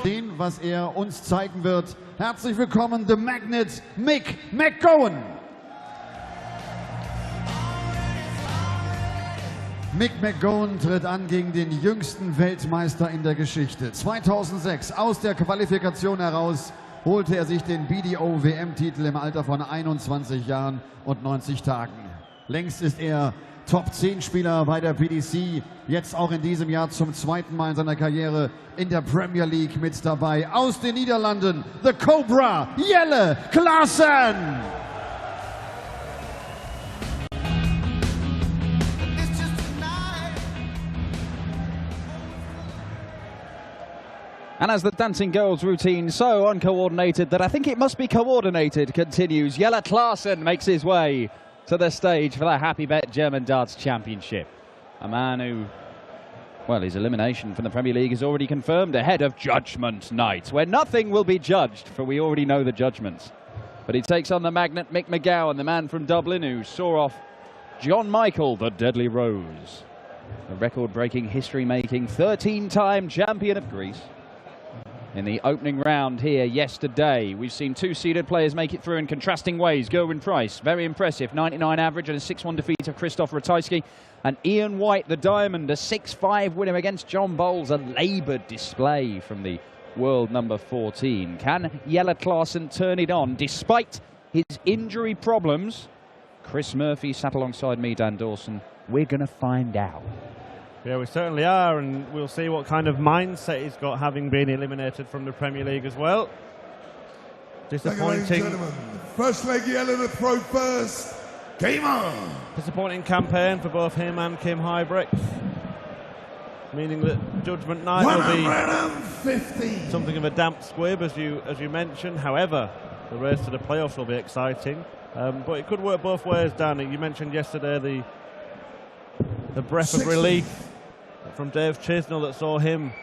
Sehen, was uns zeigen wird. Herzlich willkommen, The Magnet, McGowan. McGowan tritt an gegen den jüngsten Weltmeister in der Geschichte. 2006 aus der Qualifikation heraus holte er sich den BDO-WM-Titel im Alter von 21 Jahren und 90 Tagen. Längst ist er Top-10-Spieler bei der PDC, jetzt auch in diesem Jahr zum zweiten Mal in seiner Karriere in der Premier League mit dabei. Aus den Niederlanden, The Cobra, Jelle Klaasen. And as the dancing girls routine, so uncoordinated that I think it must be coordinated, continues. Jelle Klaasen makes his way to the stage for the Happy Bet German Darts Championship. A man who, well, his elimination from the Premier League is already confirmed ahead of Judgment Night, where nothing will be judged, for we already know the judgments. But he takes on the magnet McGowan, the man from Dublin who saw off John Michael, the Deadly Rose, a record-breaking, history-making, 13-time champion of Greece. In the opening round here yesterday, we've seen two seeded players make it through in contrasting ways. Gerwyn Price, very impressive, 99 average and a 6-1 defeat of Krzysztof Ratajski. And Ian White, the Diamond, a 6-5 winner against John Bowles, a laboured display from the world number 14. Can Jelle Klaasen turn it on despite his injury problems? Chris Murphy sat alongside me, Dan Dawson. We're going to find out. Yeah, we certainly are, and we'll see what kind of mindset he's got, having been eliminated from the Premier League as well. Disappointing. First leg, Jelle to throw first. Game on. Disappointing campaign for both him and Kim Huybrechts, meaning that Judgment Night will be something of a damp squib, as you mentioned. However, the race to the playoffs will be exciting, but it could work both ways, Dan. You mentioned yesterday the breath of relief from Dave Chisnell that saw him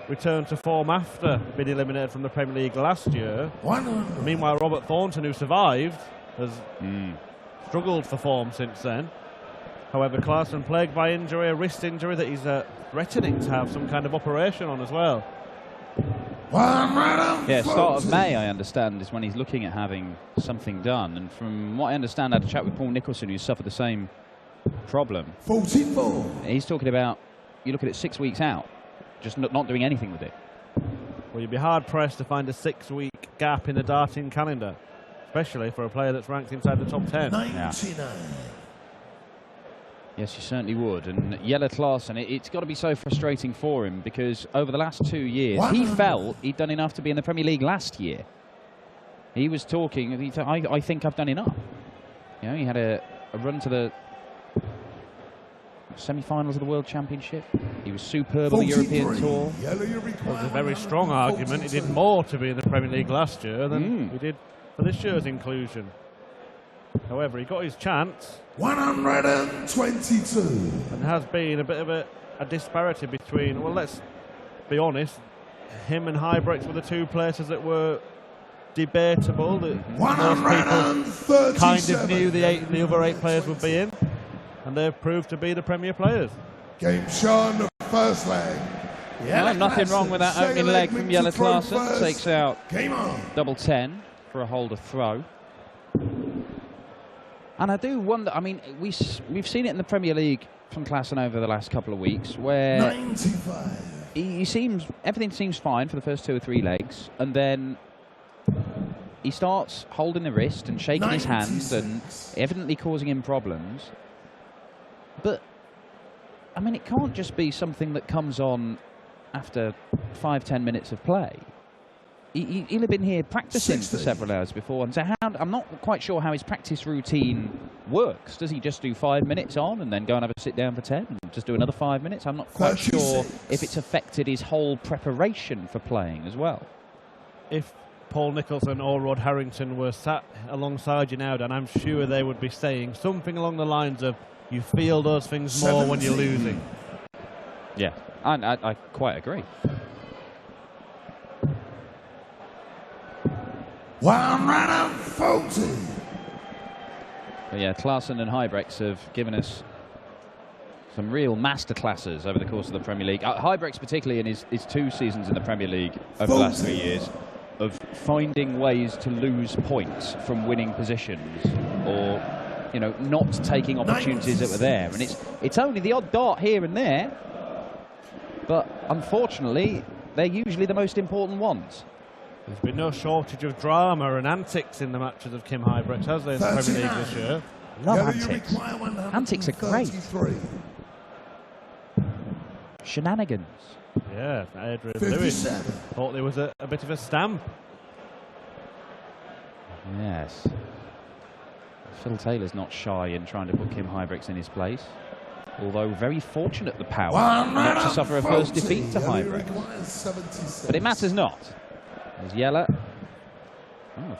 return to form after being eliminated from the Premier League last year. Meanwhile, Robert Thornton, who survived, has struggled for form since then. However, Klaasen plagued by injury, a wrist injury that he's threatening to have some kind of operation on as well. Yeah, start of May, I understand, is when he's looking at having something done. And from what I understand, I had a chat with Paul Nicholson, who suffered the same problem. 44. He's talking about, you look at it 6 weeks out, just not doing anything with it. Well, you'd be hard-pressed to find a 6-week gap in the darting calendar, especially for a player that's ranked inside the top 10. 99. Yeah. Yes, you certainly would. And Jelle Klaasen, it's got to be so frustrating for him, because over the last 2 years, he felt he'd done enough to be in the Premier League last year. He was talking, he said, I think I've done enough. You know, he had a run to the semi-finals of the World Championship. He was superb on the European Tour. It was a very strong argument. He did more to be in the Premier League last year than he did for this year's inclusion. However, he got his chance. 122. And there has been a bit of a disparity between, well, let's be honest, him and Huybrechts were the two places that were debatable, that most people kind of knew the other 8 players would be in, and they've proved to be the Premier players. Game shown, the first leg. No, nothing wrong with that opening leg from Jelle Klaasen. Takes out double 10 for a holder throw. And I do wonder, I mean, we've seen it in the Premier League from Klaasen over the last couple of weeks, where 95. Everything seems fine for the first 2 or 3 legs, and then he starts holding the wrist and shaking his hands and evidently causing him problems. But, I mean, it can't just be something that comes on after 5-10 minutes of play. He'll have been here practicing for several hours before, and so I'm not quite sure how his practice routine works. Does he just do 5 minutes on and then go and have a sit down for 10 and just do another 5 minutes? I'm not quite sure if it's affected his whole preparation for playing as well. If Paul Nicholson or Rod Harrington were sat alongside you now, Dan, I'm sure they would be saying something along the lines of, you feel those things more when you're losing. Yeah, I quite agree. 140. But yeah, Klaasen and Huybrechts have given us Some real masterclasses over the course of the Premier League. Huybrechts, particularly in his 2 seasons in the Premier League over the last 3 years, of finding ways to lose points from winning positions, or not taking opportunities that were there. And it's only the odd dart here and there, but unfortunately they're usually the most important ones. There's been no shortage of drama and antics in the matches of Kim Huybrechts, has there, in the Premier League this year? Love antics. Antics are great. Shenanigans. Yeah, Adrian Lewis thought there was a bit of a stamp. Yes. Phil Taylor's not shy in trying to put Kim Huybrechts in his place, although very fortunate the Power not to suffer a first defeat to Huybrechts. But it matters not. As Jelle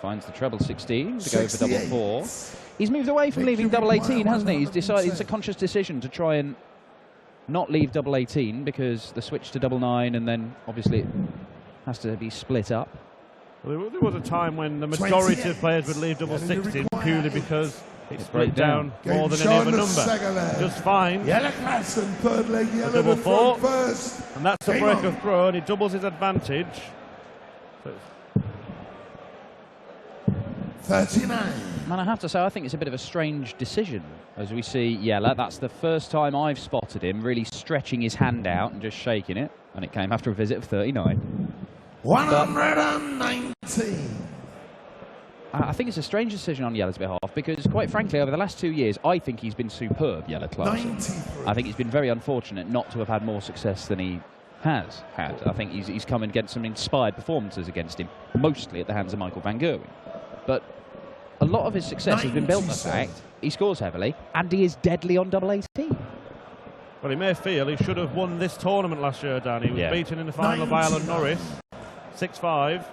finds the treble 16 to go for double 4. He's moved away from leaving double 18, hasn't he? He's decided it's a conscious decision to try and not leave double 18, because the switch to double 9, and then obviously it has to be split up. Well, there was a time when the majority of players would leave double 16 purely because it split down more than any other number. Just fine. Klaasen, third leg, double 4, and that's a break of throw, and he doubles his advantage. So 39. Man, I have to say, I think it's a bit of a strange decision. As we see Jelle, that's the first time I've spotted him really stretching his hand out and just shaking it, and it came after a visit of 39. 119. I think it's a strange decision on Jelle's behalf, because quite frankly, over the last 2 years, I think he's been superb, Jelle Klaasen. I think he's been very unfortunate not to have had more success than he has had. I think he's come and get some inspired performances against him, mostly at the hands of Michael van Gerwen. But a lot of his success has been built on the fact he scores heavily and he is deadly on double 18. Well, he may feel he should have won this tournament last year, Dan. He was beaten in the final by Alan Norris, 6-5.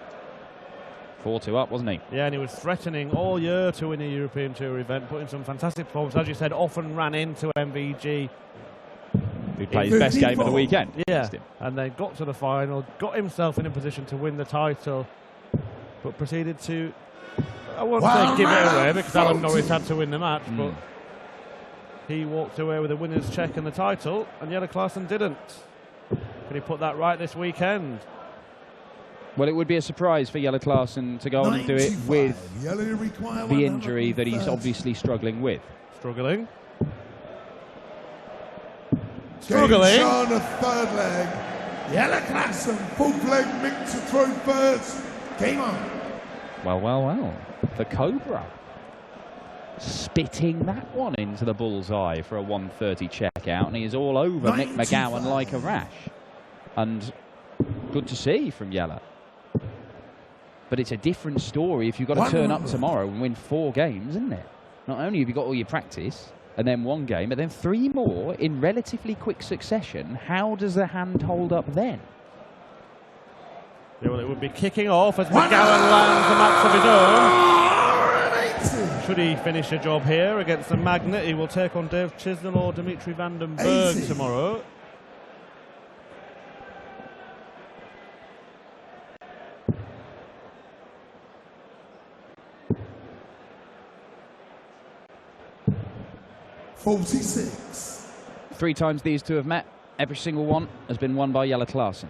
4-2 up, wasn't he? Yeah, and he was threatening all year to win a European Tour event, putting some fantastic performances. As you said, often ran into MVG. Who played his best game of the weekend. Yeah, and then got to the final, got himself in a position to win the title, but proceeded to, I won't say give it away, because Alan Norris had to win the match, but he walked away with a winner's check and the title, and Jelle Klaasen didn't. Could he put that right this weekend? Well, it would be a surprise for Jelle Klaasen to go on and do it with the injury that he's obviously struggling with. Struggling. On a third leg. Jelle Klaasen, fourth leg, Mick to throw first. Game on. Well, well, well. The Cobra spitting that one into the bullseye for a 130 check out, and he is all over Mick McGowan like a rash. And good to see from Jelle. But it's a different story if you've got to turn up tomorrow and win 4 games, isn't it? Not only have you got all your practice and then 1 game, but then 3 more in relatively quick succession. How does the hand hold up then? Yeah, well, it would be kicking off as McGowan lands a match of his own. Should he finish a job here against the Magnet, he will take on Dave Chisnell or Dimitri van den Berg tomorrow. .46. 3 times these two have met. Every single one has been won by Jelle Klaasen.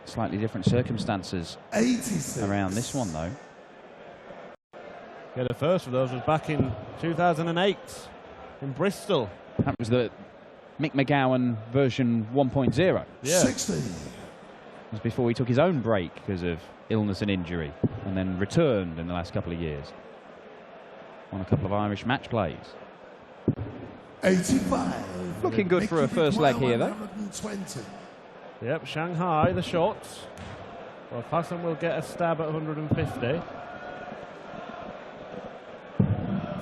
Slightly different circumstances 86. around this one, though. Yeah, the first of those was back in 2008 in Bristol. That was the Mick McGowan version 1.0. Yeah. 60. It was before he took his own break because of illness and injury, and then returned in the last couple of years. Won a couple of Irish match plays. 85. Looking good for a first leg here, though. 120. Yep, Shanghai, the shots. Well, Klaasen will get a stab at 150.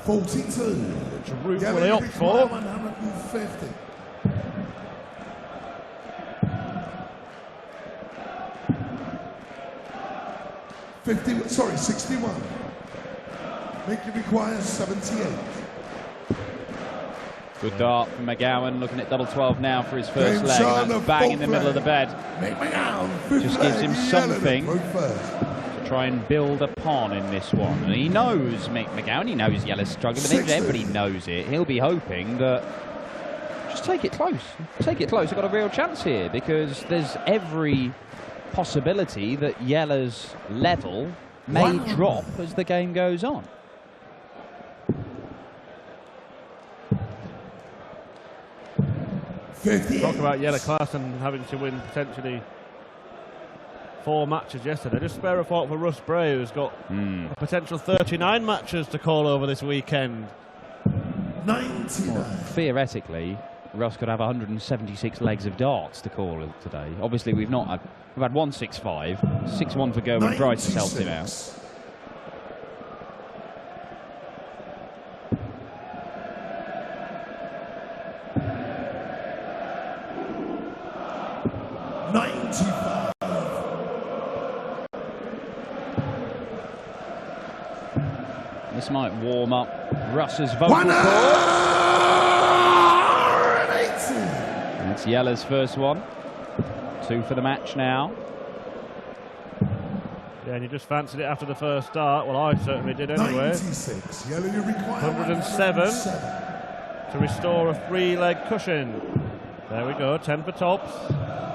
42. Which route will he opt for? 150. Sorry, 61. Mickey requires 78. Good dart from McGowan, looking at double 12 now for his first leg. That's bang in the middle of the bed. Just gives him something to try and build upon in this one. And he knows Mick McGowan, he knows Jelle's struggling, but everybody knows it. He'll be hoping that just take it close. Take it close. They've got a real chance here because there's every possibility that Yellow's level may drop as the game goes on. Talk about Jelle Klaasen having to win potentially 4 matches yesterday. Just spare a thought for Russ Bray, who's got a potential 39 matches to call over this weekend. 99. Well, theoretically, Russ could have 176 legs of darts to call today. Obviously, we've had 165, 6-1 for Gerwin Price has helped him out. 95. This might warm up Russ's vocal cords. It's Jelle's first one. 2 for the match now. Yeah, and you just fancied it after the first start. Well, I certainly did anyway. 96. Yelle, you require 107 to restore a 3-leg cushion. There we go, 10 for tops.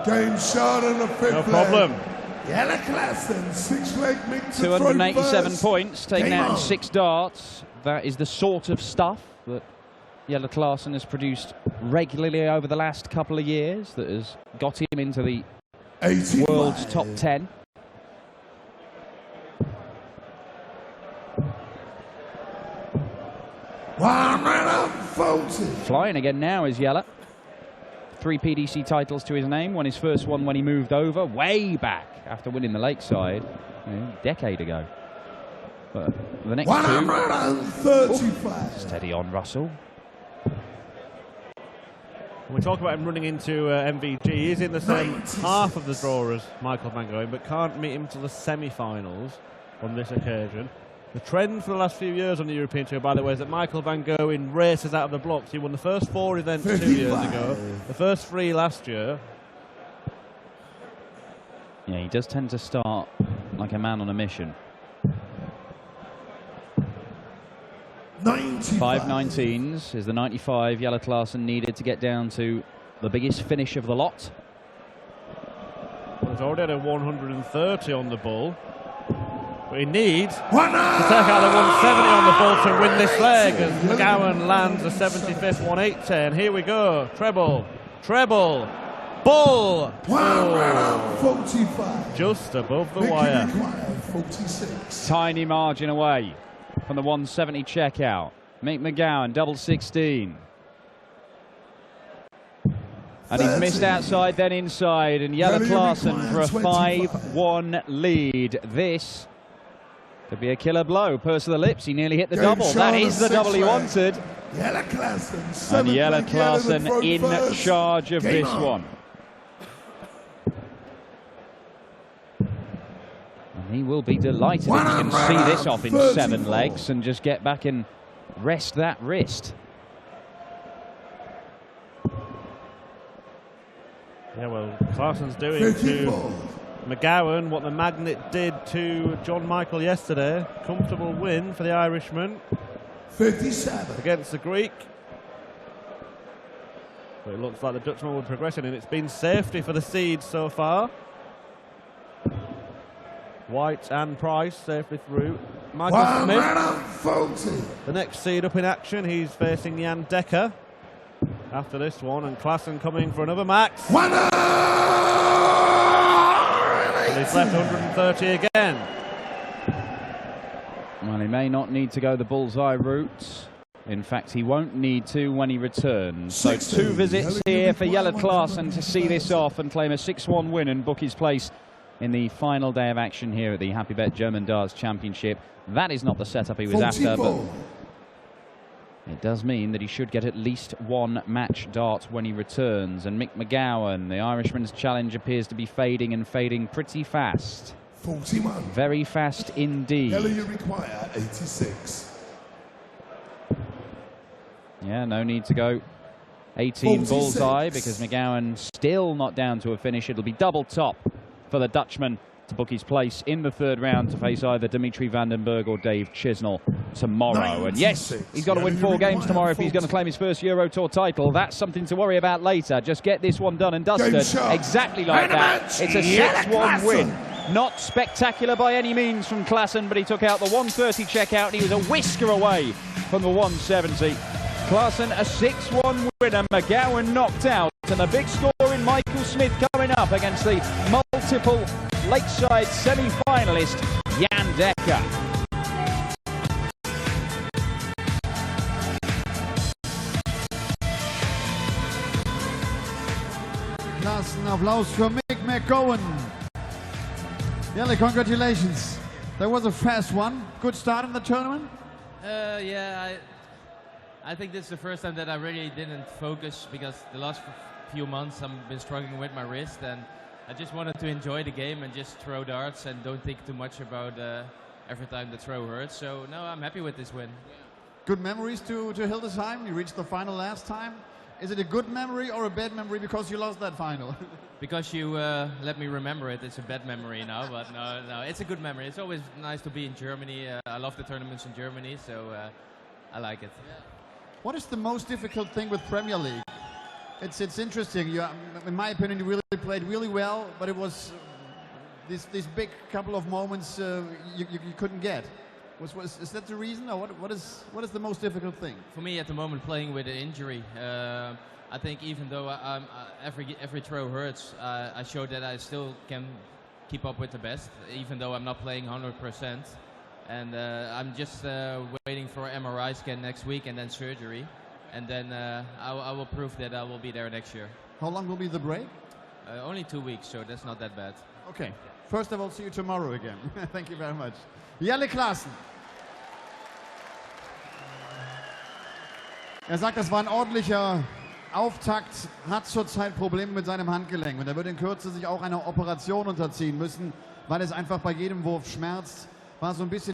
Game shot on the 5th No problem. leg. Jelle Klaasen, 6-leg mix. 287 points, taken out in 6 darts. That is the sort of stuff that Jelle Klaasen has produced regularly over the last couple of years that has got him into the 85. world's top 10. Flying again now is Jelle. 3 PDC titles to his name. Won his first one when he moved over, way back after winning the Lakeside a decade ago. But the next 135. Steady on, Russell. When we talk about him running into MVG, he's in the same half of the draw as Michael McGowan, but can't meet him to the semi-finals on this occasion. The trend for the last few years on the European Tour, by the way, is that Michael van Gerwen races out of the blocks. He won the first 4 events 2 years ago, the first 3 last year. Yeah, he does tend to start like a man on a mission. 5 19s is the 95 Jelle Klaasen needed to get down to the biggest finish of the lot. Well, he's already had a 130 on the bull. But he needs to take out the 170 on the bull to win this leg as McGowan lands a 75th 180. And here we go. Treble. Treble. Bull. Oh. Just above the wire. 46. Tiny margin away from the 170 checkout. Mick McGowan, double 16. And he's missed outside, then inside. And Jelle Klaasen for a 5-1 lead. This could be a killer blow. Purse of the lips, he nearly hit the double. That is the double he wanted. Jelle Klaasen, and Jelle Klaasen in charge of this one. And he will be delighted if he can see this off in 7 legs and just get back and rest that wrist. Yeah, well, Klaasen's doing to McGowan what the Magnet did to John Michael yesterday. Comfortable win for the Irishman. 57. Against the Greek. But it looks like the Dutchman will progress in, and it's been safety for the seeds so far. White and Price safely through. Michael Smith, the next seed up in action. He's facing Jan Dekker after this one, and Klaasen coming for another max. And he's left 130 again. Well, he may not need to go the bullseye route. In fact, he won't need to when he returns. So 2 visits here for Jelle Klaasen to see this off and claim a 6-1 win and book his place in the final day of action here at the Happy Bet German Darts Championship. That is not the setup he was after, but it does mean that he should get at least 1 match dart when he returns. And Mick McGowan, the Irishman's challenge appears to be fading and fading pretty fast. 41. Very fast indeed. Jelle, you require 86. Yeah, no need to go 18 bullseye because McGowan still not down to a finish. It'll be double top for the Dutchman to book his place in the third round to face either Dimitri Vandenberg or Dave Chisnell tomorrow. And yes, he's got to win 4 games tomorrow if he's going to claim his first Euro Tour title. That's something to worry about later. Just get this one done and dusted. Exactly like that. It's a 6-1 win. Not spectacular by any means from Klaasen, but he took out the 130 checkout and he was a whisker away from the 170. Klaasen a 6-1 winner. McGowan knocked out, and a big score in Michael Smith coming up against the multiple Lakeside semi-finalist Jan Dekker. Klaasen, Applaus für McGowan. Jelle, congratulations. That was a fast one. Good start in the tournament? Yeah, I think this is the first time that I really didn't focus, because the last few months I've been struggling with my wrist, and I just wanted to enjoy the game and just throw darts and don't think too much about every time the throw hurts. So no, I'm happy with this win. Good memories to Hildesheim. You reached the final last time. Is it a good memory or a bad memory because you lost that final? Because you let me remember it, it's a bad memory now, but no, it's a good memory. It's always nice to be in Germany. I love the tournaments in Germany, so I like it. What is the most difficult thing with Premier League? It's interesting. You, in my opinion, you really played really well, but it was this big couple of moments you couldn't get. Is that the reason, or what is the most difficult thing? For me, at the moment, playing with an injury, I think even though every throw hurts, I showed that I still can keep up with the best, even though I'm not playing 100%. And I'm just waiting for an MRI scan next week and then surgery. And then I will prove that I will be there next year. How long will be the break? Only 2 weeks, so that's not that bad. Okay. First of all, see you tomorrow again. Thank you very much. Jelle Klaasen. Er sagt, das war ein ordentlicher Auftakt, hat zurzeit Probleme mit seinem Handgelenk und er wird in Kürze sich auch einer Operation unterziehen müssen, weil es einfach bei jedem Wurf schmerzt. War so ein bisschen